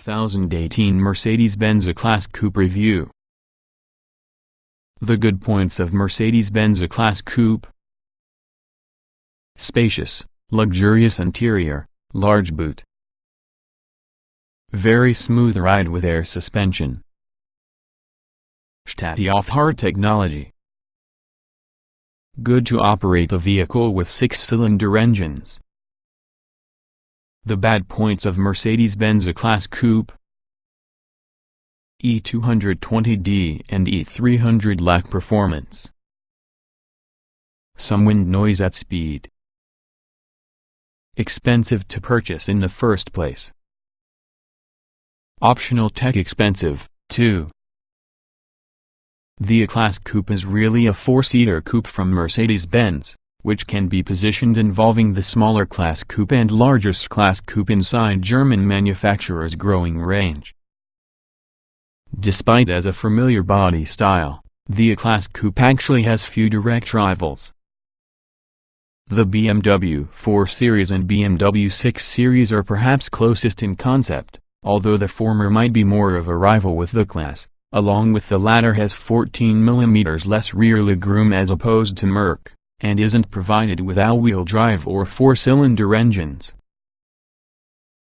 2018 Mercedes-Benz E-Class Coupe Review. The good points of Mercedes-Benz E-Class Coupe: spacious, luxurious interior, large boot. Very smooth ride with air suspension. State-of-the-art technology. Good to operate a vehicle with 6-cylinder engines. The bad points of Mercedes-Benz E-Class Coupe: E220d and E300 lack performance. Some wind noise at speed. Expensive to purchase in the first place. Optional tech expensive, too. The E-Class Coupe is really a 4-seater coupe from Mercedes-Benz, which can be positioned involving the smaller class coupe and larger class coupe inside German manufacturers' growing range. Despite as a familiar body style, the E-Class Coupe actually has few direct rivals. The BMW 4 Series and BMW 6 Series are perhaps closest in concept, although the former might be more of a rival with the class, along with the latter has 14 mm less rear legroom as opposed to Merc, and isn't provided with all-wheel drive or 4-cylinder engines.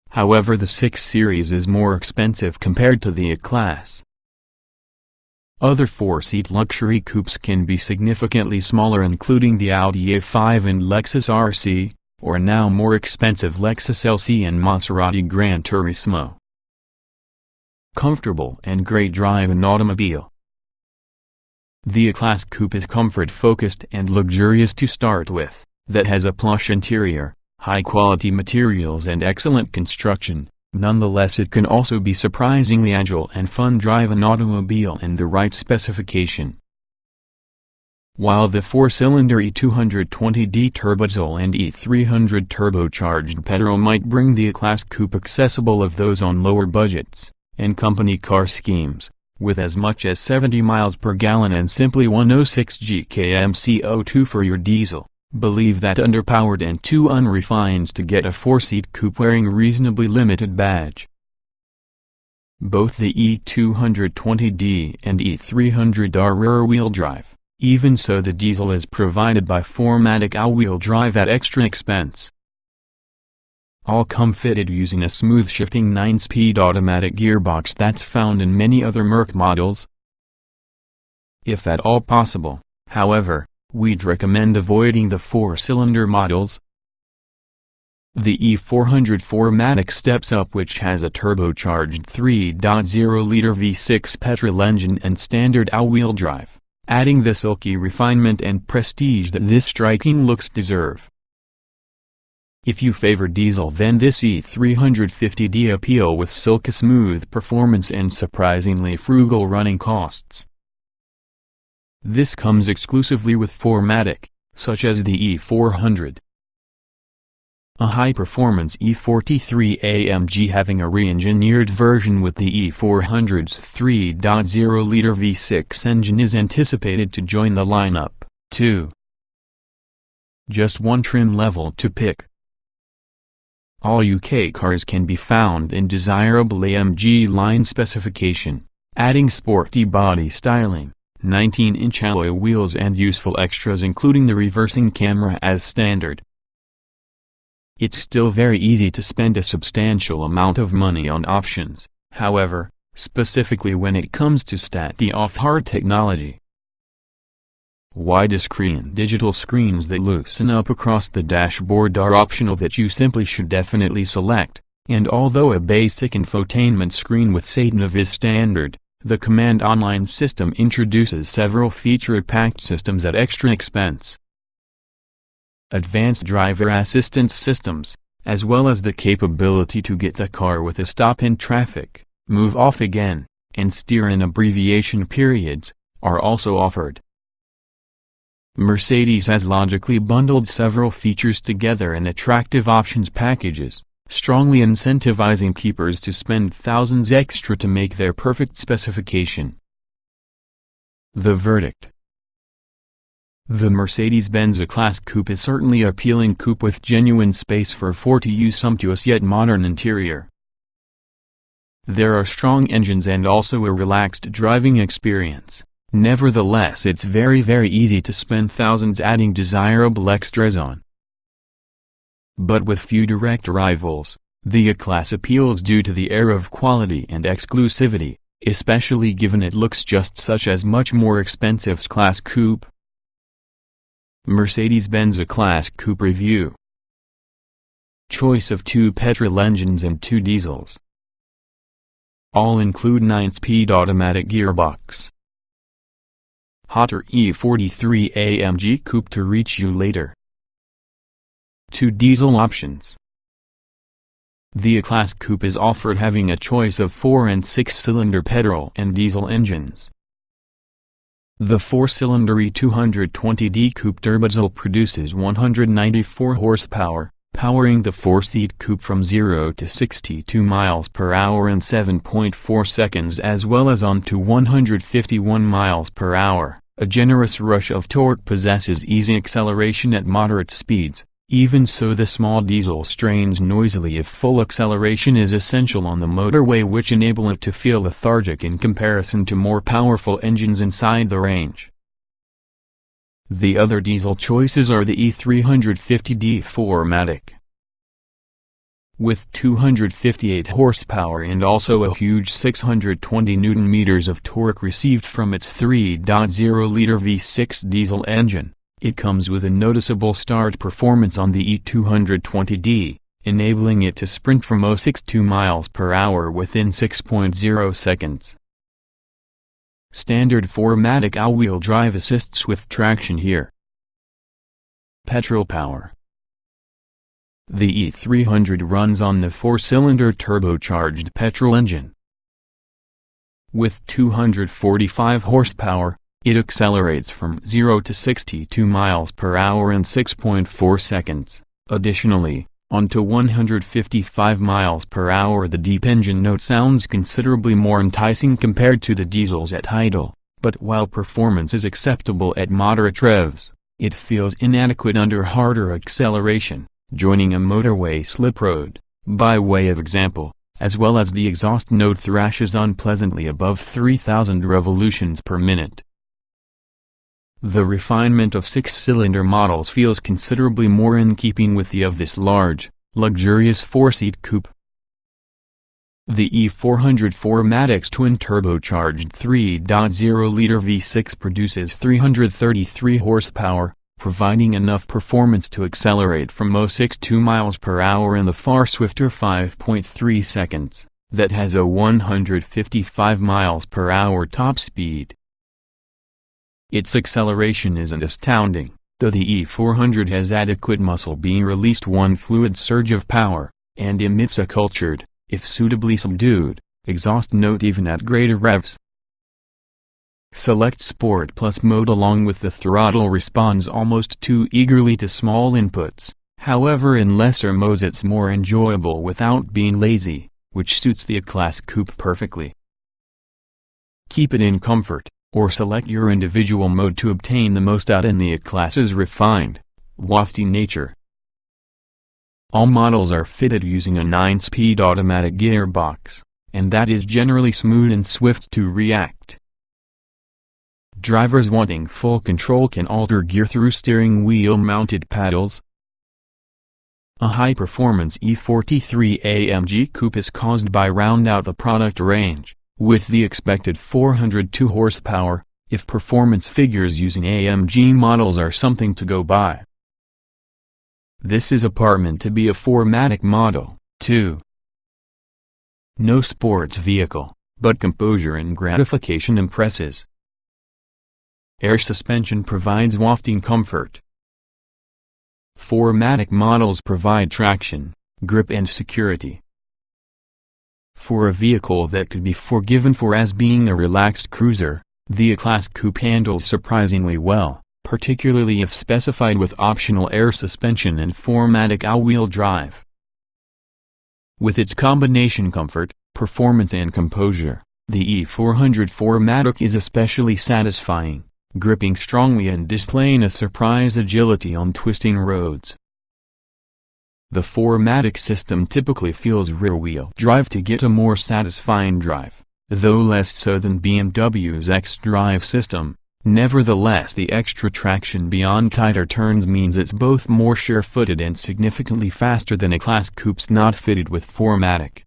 However, the 6 Series is more expensive compared to the E-Class. Other 4-seat luxury coupes can be significantly smaller, including the Audi A5 and Lexus RC, or now more expensive Lexus LC and Maserati Gran Turismo. Comfortable and great drive-in automobile. The E-Class Coupe is comfort-focused and luxurious to start with, that has a plush interior, high-quality materials and excellent construction. Nonetheless, it can also be surprisingly agile and fun drive-in automobile in the right specification. While the 4-cylinder E220d turbodiesel and E300 turbocharged petrol might bring the E-Class Coupe accessible of those on lower budgets and company car schemes, with as much as 70 miles per gallon and simply 106 GkM CO2 for your diesel, believe that underpowered and too unrefined to get a 4-seat coupe wearing reasonably limited badge. Both the E220d and E300 are rear-wheel drive, even so the diesel is provided by 4MATIC all-wheel drive at extra expense. All come fitted using a smooth shifting 9-speed automatic gearbox that's found in many other Merc models. If at all possible, however, we'd recommend avoiding the 4-cylinder models. The E400 4MATIC steps up, which has a turbocharged 3.0-liter V6 petrol engine and standard all-wheel drive, adding the silky refinement and prestige that this striking looks deserve. If you favor diesel, then this E350d appeal with silky smooth performance and surprisingly frugal running costs. This comes exclusively with 4MATIC, such as the E400. A high-performance E43 AMG having a re-engineered version with the E400's 3.0-liter V6 engine is anticipated to join the lineup, too. Just one trim level to pick. All UK cars can be found in desirable AMG line specification, adding sporty body styling, 19-inch alloy wheels and useful extras including the reversing camera as standard. It's still very easy to spend a substantial amount of money on options, however, specifically when it comes to state-of-the-art technology. Widescreen digital screens that loosen up across the dashboard are optional that you simply should definitely select, and although a basic infotainment screen with SATNAV is standard, the Command Online system introduces several feature-packed systems at extra expense. Advanced driver assistance systems, as well as the capability to get the car with a stop in traffic, move off again, and steer in abbreviation periods, are also offered. Mercedes has logically bundled several features together in attractive options packages, strongly incentivizing keepers to spend thousands extra to make their perfect specification. The verdict. The Mercedes-Benz E-Class Coupe is certainly an appealing coupe with genuine space for a 4-to-use sumptuous yet modern interior. There are strong engines and also a relaxed driving experience. Nevertheless, it's very easy to spend thousands adding desirable extras on. But with few direct rivals, the E-Class appeals due to the air of quality and exclusivity, especially given it looks just such as much more expensive S-Class coupe. Mercedes-Benz E-Class Coupe Review. Choice of 2 petrol engines and 2 diesels. All include 9-speed automatic gearbox. Hotter E43 AMG Coupe to reach you later. 2 diesel options. The E-Class Coupe is offered having a choice of 4 and 6-cylinder petrol and diesel engines. The 4-cylinder E220D Coupe Turbodiesel produces 194 horsepower, powering the 4-seat coupe from 0 to 62 miles per hour in 7.4 seconds as well as on to 151 miles per hour. A generous rush of torque possesses easy acceleration at moderate speeds. Even so, the small diesel strains noisily if full acceleration is essential on the motorway, which enable it to feel lethargic in comparison to more powerful engines inside the range. The other diesel choices are the E350D 4MATIC. With 258 horsepower and also a huge 620 Nm of torque received from its 3.0-liter V6 diesel engine. It comes with a noticeable start performance on the E220D, enabling it to sprint from 062 miles per hour within 6.0 seconds. Standard 4MATIC all-wheel drive assists with traction here. Petrol power. The E300 runs on the 4-cylinder turbocharged petrol engine. With 245 horsepower, it accelerates from 0 to 62 miles per hour in 6.4 seconds. Additionally, onto 155 miles per hour, the deep engine note sounds considerably more enticing compared to the diesels at idle, but while performance is acceptable at moderate revs, it feels inadequate under harder acceleration, joining a motorway slip road. By way of example, as well as the exhaust note thrashes unpleasantly above 3,000 revolutions per minute. The refinement of 6-cylinder models feels considerably more in keeping with the of this large, luxurious 4-seat coupe. The E400 4MATIC's twin-turbocharged 3.0-liter V6 produces 333 horsepower, providing enough performance to accelerate from 062 miles per hour in the far swifter 5.3 seconds, that has a 155 miles per hour top speed. Its acceleration isn't astounding, though the E400 has adequate muscle being released one fluid surge of power, and emits a cultured, if suitably subdued, exhaust note even at greater revs. Select Sport Plus mode along with the throttle responds almost too eagerly to small inputs, however in lesser modes it's more enjoyable without being lazy, which suits the E-Class coupe perfectly. Keep it in comfort, or select your individual mode to obtain the most out in the E-Class's refined, wafty nature. All models are fitted using a 9-speed automatic gearbox, and that is generally smooth and swift to react. Drivers wanting full control can alter gear through steering wheel-mounted paddles. A high-performance E43 AMG coupe is caused by round out the product range. With the expected 402 horsepower, if performance figures using AMG models are something to go by. This is apartment to be a 4MATIC model, too. No sports vehicle, but composure and gratification impresses. Air suspension provides wafting comfort. 4MATIC models provide traction, grip and security. For a vehicle that could be forgiven for as being a relaxed cruiser, the E-Class coupe handles surprisingly well, particularly if specified with optional air suspension and 4MATIC all-wheel drive. With its combination comfort, performance and composure, the E400 4MATIC is especially satisfying, gripping strongly and displaying a surprise agility on twisting roads. The 4MATIC system typically feels rear-wheel drive to get a more satisfying drive, though less so than BMW's X-Drive system. Nevertheless, the extra traction beyond tighter turns means it's both more sure-footed and significantly faster than E-Class coupes not fitted with 4MATIC.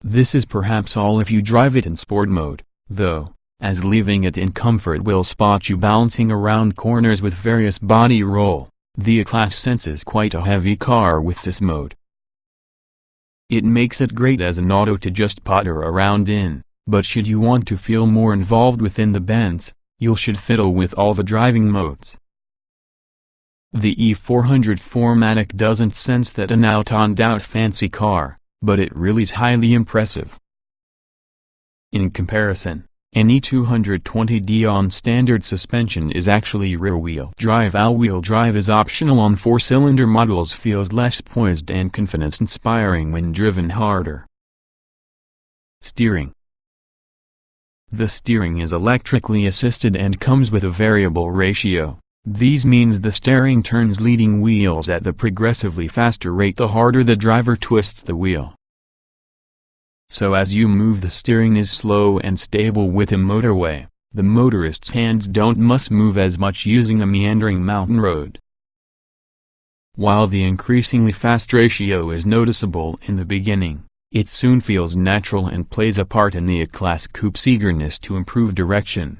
This is perhaps all if you drive it in sport mode, though, as leaving it in comfort will spot you bouncing around corners with various body roll. The E-Class senses quite a heavy car with this mode. It makes it great as an auto to just potter around in, but should you want to feel more involved within the Benz, you should fiddle with all the driving modes. The E400 4MATIC doesn't sense that an out-on-out fancy car, but it really is highly impressive. In comparison, an E220d on standard suspension is actually rear-wheel drive. All-wheel drive is optional on 4-cylinder models, feels less poised and confidence-inspiring when driven harder. Steering. The steering is electrically assisted and comes with a variable ratio. These means the steering turns leading wheels at the progressively faster rate the harder the driver twists the wheel. So as you move, the steering is slow and stable. With a motorway, the motorist's hands must move as much using a meandering mountain road. While the increasingly fast ratio is noticeable in the beginning, it soon feels natural and plays a part in the E-Class coupe's eagerness to improve direction.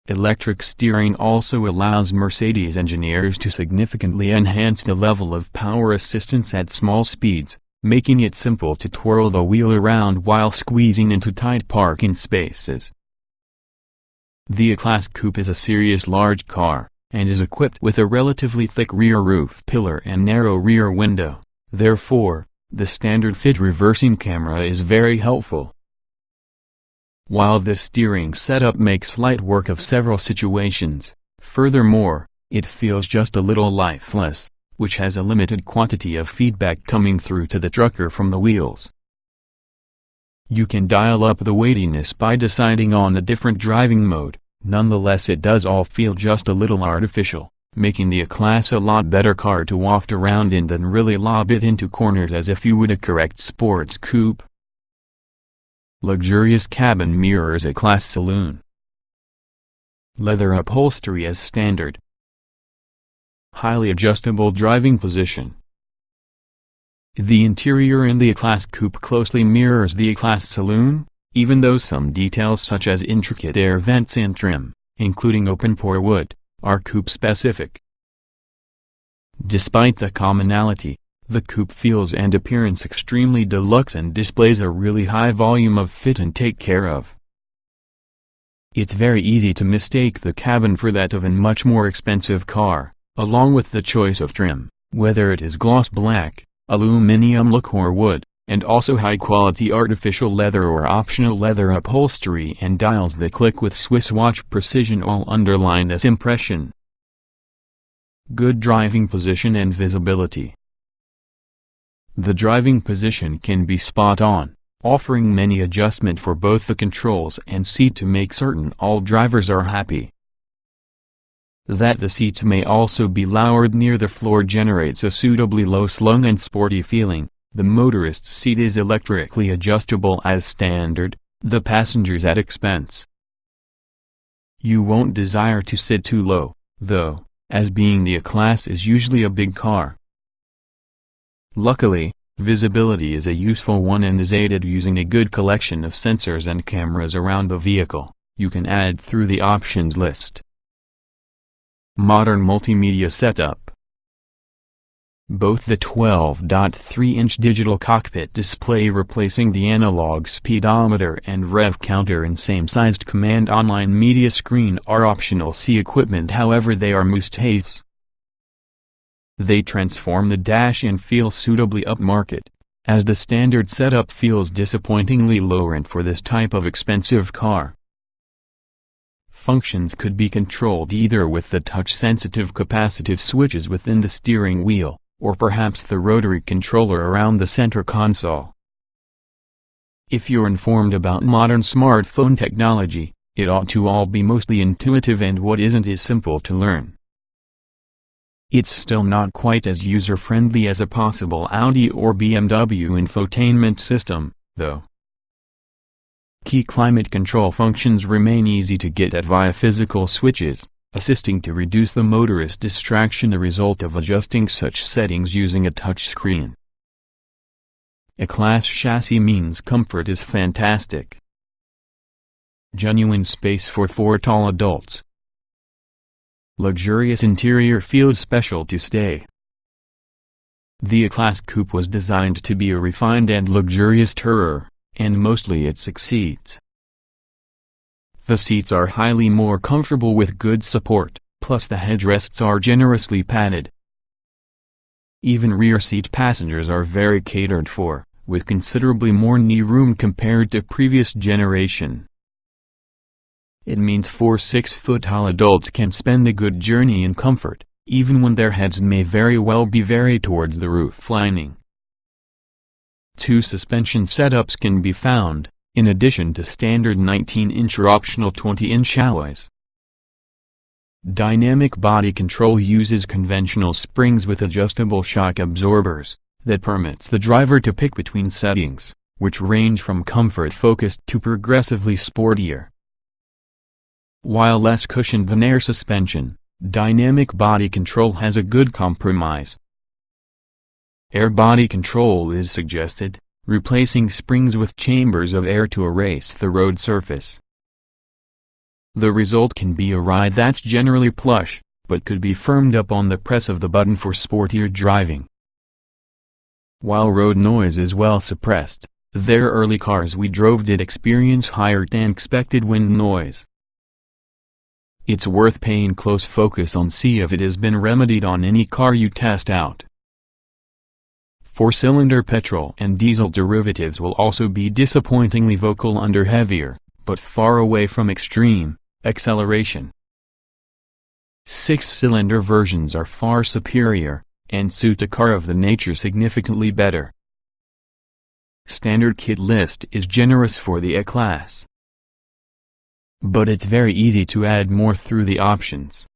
Electric steering also allows Mercedes engineers to significantly enhance the level of power assistance at small speeds, making it simple to twirl the wheel around while squeezing into tight parking spaces. The E-Class coupe is a serious large car, and is equipped with a relatively thick rear roof pillar and narrow rear window. Therefore, the standard fit reversing camera is very helpful. While the steering setup makes light work of several situations, furthermore, it feels just a little lifeless, which has a limited quantity of feedback coming through to the trucker from the wheels. You can dial up the weightiness by deciding on a different driving mode. Nonetheless, it does all feel just a little artificial, making the E-Class a lot better car to waft around in than really lob it into corners as if you would a correct sports coupe. Luxurious cabin mirrors. E-Class saloon. Leather upholstery as standard. Highly adjustable driving position. The interior in the E-Class coupe closely mirrors the E-Class saloon, even though some details such as intricate air vents and trim, including open-pore wood, are coupe-specific. Despite the commonality, the coupe feels and appearance extremely deluxe and displays a really high volume of fit and take care of. It's very easy to mistake the cabin for that of a much more expensive car, along with the choice of trim, whether it is gloss black, aluminum look or wood, and also high-quality artificial leather or optional leather upholstery and dials that click with Swiss watch precision all underline this impression. Good driving position and visibility. The driving position can be spot on, offering many adjustment for both the controls and seat to make certain all drivers are happy. That the seats may also be lowered near the floor generates a suitably low-slung and sporty feeling. The motorist's seat is electrically adjustable as standard, the passenger's at expense. You won't desire to sit too low, though, as being the E-Class is usually a big car. Luckily, visibility is a useful one and is aided using a good collection of sensors and cameras around the vehicle. You can add through the options list. Modern multimedia setup. Both the 12.3-inch digital cockpit display replacing the analog speedometer and rev counter and same-sized command online media screen are optional C equipment, however they are must-haves. They transform the dash and feel suitably upmarket, as the standard setup feels disappointingly low-rent for this type of expensive car. Functions could be controlled either with the touch-sensitive capacitive switches within the steering wheel, or perhaps the rotary controller around the center console. If you're informed about modern smartphone technology, it ought to all be mostly intuitive, and what isn't is simple to learn. It's still not quite as user-friendly as a possible Audi or BMW infotainment system, though. Key climate control functions remain easy to get at via physical switches, assisting to reduce the motorist distraction, the result of adjusting such settings using a touchscreen. E-Class chassis means comfort is fantastic. Genuine space for 4 tall adults. Luxurious interior feels special to stay. The E-Class coupe was designed to be a refined and luxurious tourer, and mostly it succeeds. The seats are highly more comfortable with good support, plus the headrests are generously padded. Even rear seat passengers are very catered for, with considerably more knee room compared to previous generation. It means 4 6-foot-tall adults can spend a good journey in comfort, even when their heads may very well be very towards the roof lining. 2 suspension setups can be found, in addition to standard 19-inch or optional 20-inch alloys. Dynamic body control uses conventional springs with adjustable shock absorbers, that permits the driver to pick between settings, which range from comfort-focused to progressively sportier. While less cushioned than air suspension, dynamic body control has a good compromise. Air body control is suggested, replacing springs with chambers of air to erase the road surface. The result can be a ride that's generally plush, but could be firmed up on the press of the button for sportier driving. While road noise is well suppressed, their early cars we drove did experience higher than expected wind noise. It's worth paying close focus on see if it has been remedied on any car you test out. 4-cylinder petrol and diesel derivatives will also be disappointingly vocal under heavier, but far away from extreme, acceleration. 6-cylinder versions are far superior, and suit a car of the nature significantly better. Standard kit list is generous for the E-Class, but it's very easy to add more through the options.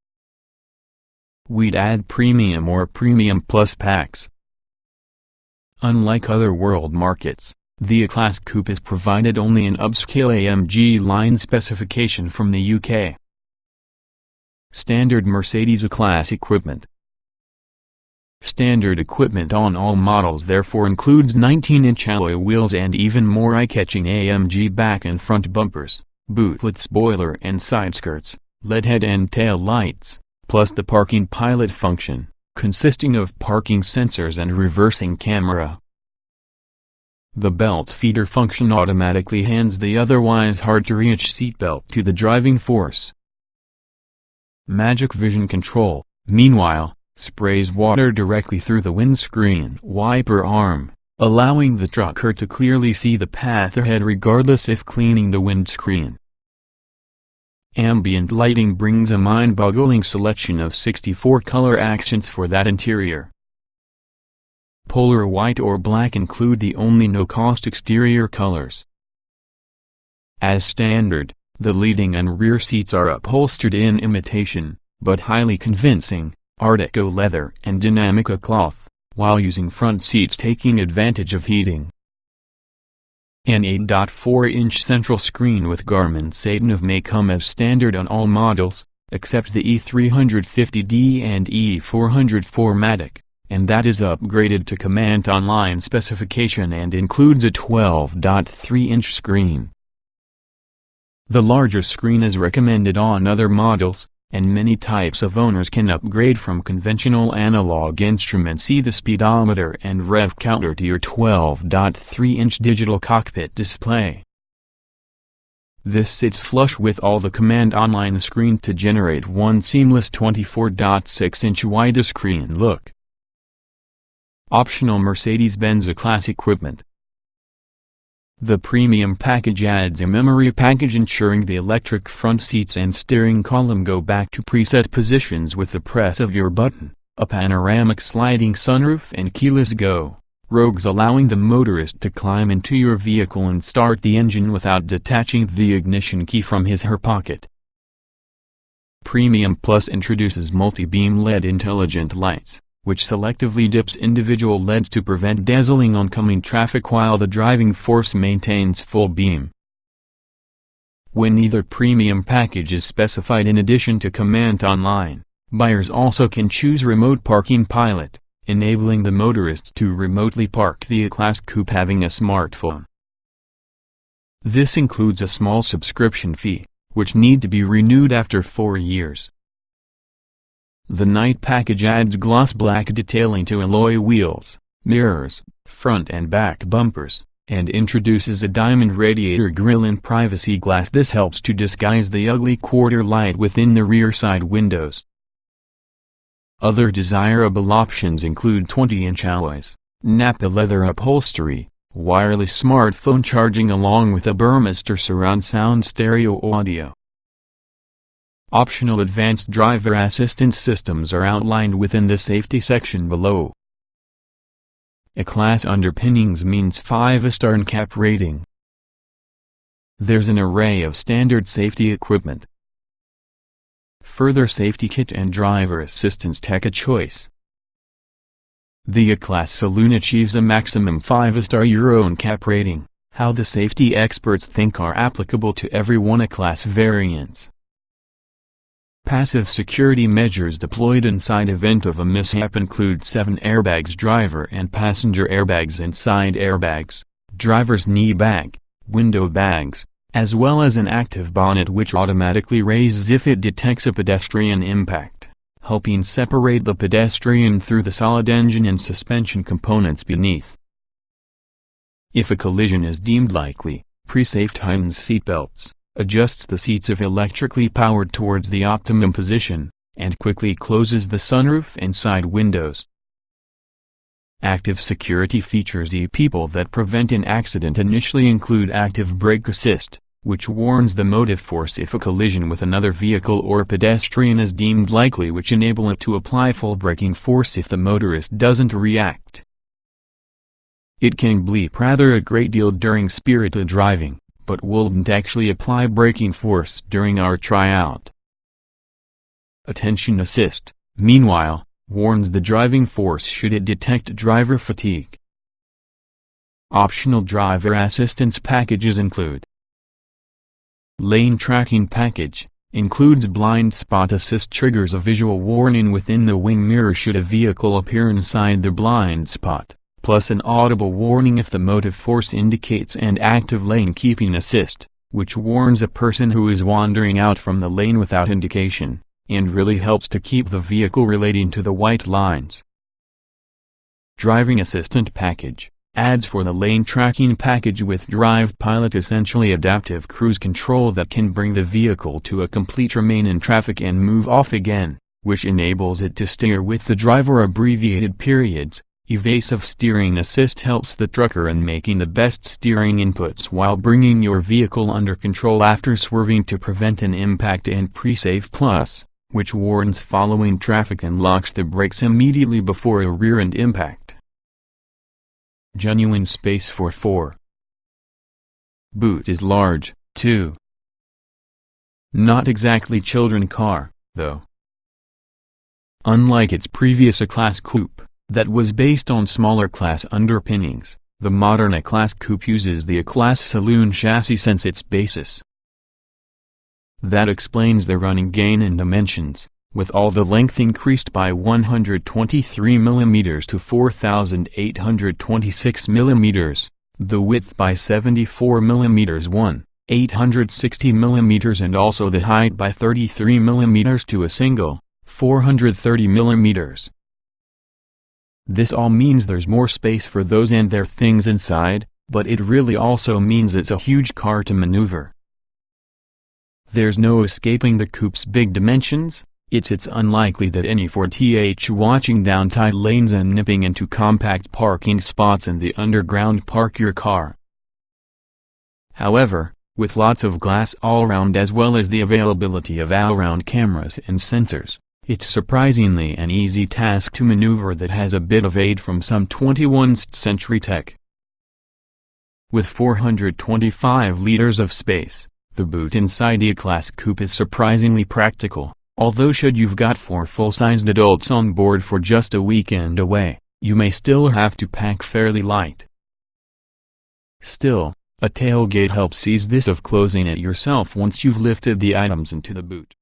We'd add Premium or Premium Plus packs. Unlike other world markets, the E-Class coupe is provided only in upscale AMG line specification from the UK. Standard Mercedes E-Class equipment. Standard equipment on all models therefore includes 19-inch alloy wheels and even more eye-catching AMG back and front bumpers, bootlet spoiler and side skirts, LED head and tail lights, plus the parking pilot function, consisting of parking sensors and reversing camera. The belt feeder function automatically hands the otherwise hard-to-reach seatbelt to the driving force. Magic Vision Control, meanwhile, sprays water directly through the windscreen wiper arm, allowing the trucker to clearly see the path ahead regardless if cleaning the windscreen. Ambient lighting brings a mind-boggling selection of 64 color accents for that interior. Polar white or black include the only no-cost exterior colors. As standard, the leading and rear seats are upholstered in imitation, but highly convincing, Art Deco leather and Dinamica cloth, while using front seats taking advantage of heating. An 8.4-inch central screen with Garmin SatNav may come as standard on all models, except the E350D and E404matic, and that is upgraded to Command Online specification and includes a 12.3-inch screen. The larger screen is recommended on other models, and many types of owners can upgrade from conventional analog instruments, see the speedometer and rev counter, to your 12.3-inch digital cockpit display. This sits flush with all the Command Online screen to generate one seamless 24.6-inch widescreen look. Optional Mercedes-Benz E-Class equipment. The premium package adds a memory package ensuring the electric front seats and steering column go back to preset positions with the press of your button, a panoramic sliding sunroof and keyless go, rogues allowing the motorist to climb into your vehicle and start the engine without detaching the ignition key from his/her pocket. Premium Plus introduces multi-beam LED intelligent lights, which selectively dips individual LEDs to prevent dazzling oncoming traffic while the driving force maintains full beam. When either premium package is specified in addition to Command Online, buyers also can choose Remote Parking Pilot, enabling the motorist to remotely park the E-Class coupe having a smartphone. This includes a small subscription fee, which need to be renewed after 4 years. The night package adds gloss black detailing to alloy wheels, mirrors, front and back bumpers, and introduces a diamond radiator grille and privacy glass. This helps to disguise the ugly quarter light within the rear side windows. Other desirable options include 20-inch alloys, Nappa leather upholstery, wireless smartphone charging along with a Burmester surround sound stereo audio. Optional advanced driver assistance systems are outlined within the safety section below. E-Class underpinnings means 5-star NCAP rating. There's an array of standard safety equipment. Further safety kit and driver assistance tech a choice. The E-Class saloon achieves a maximum 5-star Euro NCAP rating, how the safety experts think are applicable to every one E-Class variants. Passive security measures deployed inside event of a mishap include 7 airbags, driver and passenger airbags and side airbags, driver's knee bag, window bags, as well as an active bonnet which automatically raises if it detects a pedestrian impact, helping separate the pedestrian through the solid engine and suspension components beneath. If a collision is deemed likely, pre-safe tightens seatbelts, adjusts the seats if electrically powered towards the optimum position, and quickly closes the sunroof and side windows. Active security features people that prevent an accident initially include active brake assist, which warns the motive force if a collision with another vehicle or pedestrian is deemed likely, which enable it to apply full braking force if the motorist doesn't react. It can bleep rather a great deal during spirited driving, but wouldn't actually apply braking force during our tryout. Attention assist, meanwhile, warns the driving force should it detect driver fatigue. Optional driver assistance packages include: Lane tracking package, includes blind spot assist, triggers a visual warning within the wing mirror should a vehicle appear inside the blind spot, plus an audible warning if the motive force indicates, and active lane keeping assist, which warns a person who is wandering out from the lane without indication, and really helps to keep the vehicle relating to the white lines. Driving assistant package, adds for the lane tracking package with Drive Pilot, essentially adaptive cruise control that can bring the vehicle to a complete remain in traffic and move off again, which enables it to steer with the driver. Abbreviated periods. Evasive steering assist helps the trucker in making the best steering inputs while bringing your vehicle under control after swerving to prevent an impact. And Pre-Safe Plus, which warns following traffic and locks the brakes immediately before a rear-end impact. Genuine space for 4. Boot is large, too. Not exactly children car, though. Unlike its previous E-Class coupe, that was based on smaller class underpinnings, the modern E-Class coupe uses the E-Class saloon chassis since its basis. That explains the running gain in dimensions, with all the length increased by 123 mm to 4,826 mm, the width by 74 mm 860 mm, and also the height by 33 mm to a single, 430 mm. This all means there's more space for those and their things inside, but it really also means it's a huge car to maneuver. There's no escaping the coupe's big dimensions. It's unlikely that any Ford TH watching down tight lanes and nipping into compact parking spots in the underground park your car. However, with lots of glass all around as well as the availability of all-round cameras and sensors, it's surprisingly an easy task to maneuver that has a bit of aid from some 21st century tech. With 425 liters of space, the boot inside the E-Class coupe is surprisingly practical, Although should you've got 4 full-sized adults on board for just a weekend away, you may still have to pack fairly light. Still, a tailgate helps ease this of closing it yourself once you've lifted the items into the boot.